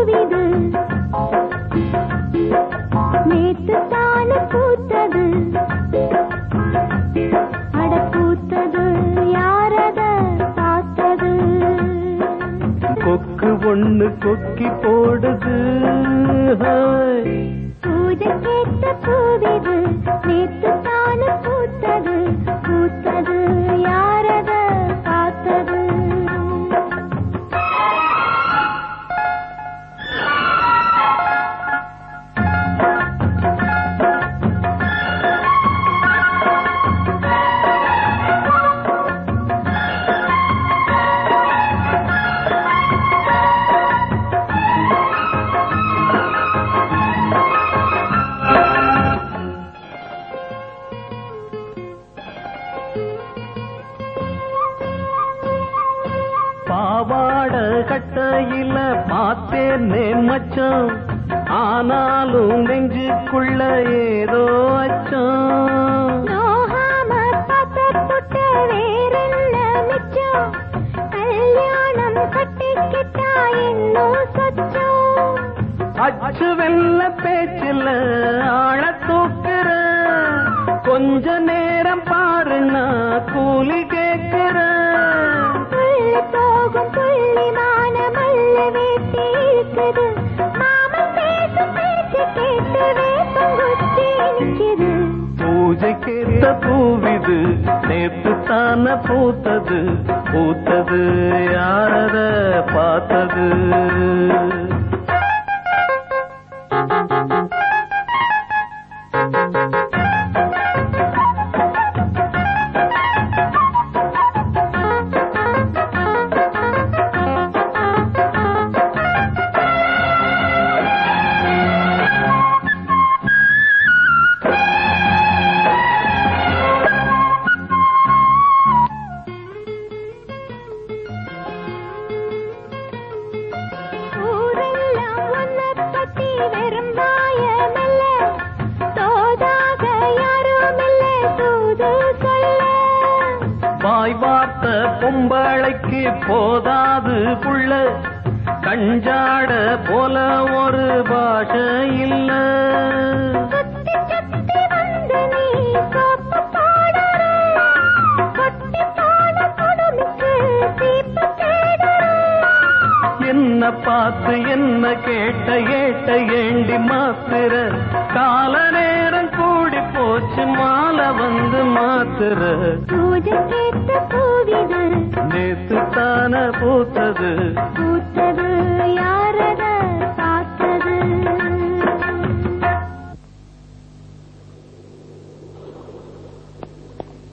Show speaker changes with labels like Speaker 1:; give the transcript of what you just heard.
Speaker 1: பூவிது நேத்து தான பூத்தது அட பூத்தது யாரத பார்த்தது
Speaker 2: கொக்கு ஒண்ணு கொக்கி போடுது
Speaker 1: பூஜை கேட்ட பூவிது நேத்து தான பூத்தது பூத்தது யாரத பார்த்தது
Speaker 2: பாவாட கட்டையில பார்த்தேனே மச்சம் ஆனாலும் நெஞ்சுக்குள்ள ஏதோ அச்சம்
Speaker 1: நோகாம பத்தப்புட்ட வேறென்ன மிச்சம் கல்யாணம் கட்டிக்கிட்டா இன்னும் சொச்சம்
Speaker 2: அச்சு வெல்ல பேச்சில் ஆழ தூக்குற கொஞ்ச நேரம் பாருன்னா கூலி கேட்கிற
Speaker 1: போகும் புள்ளிமான மல்ல வேட்டி இருக்குது மாமன் பேசும் பேச்சு கேட்டு வேப்பங்குச்சி நிற்குது
Speaker 2: பூஜைக்கேத்த பூவிது நேத்து தான பூத்தது பூத்தது யாரத பார்த்தது வாய்வார்த்த பொம்பளைக்கு போதாது புள்ள கஞ்சாட போல ஒரு பாஷை இல்ல என்ன பார்த்து என்ன கேட்ட ஏட்ட ஏண்டி மாத்திர கால நேரம் கூடி போச்சு மாலை வந்து மாத்திர
Speaker 1: பூஜை கேட்ட பூவிது
Speaker 2: நேத்து தான பூத்தது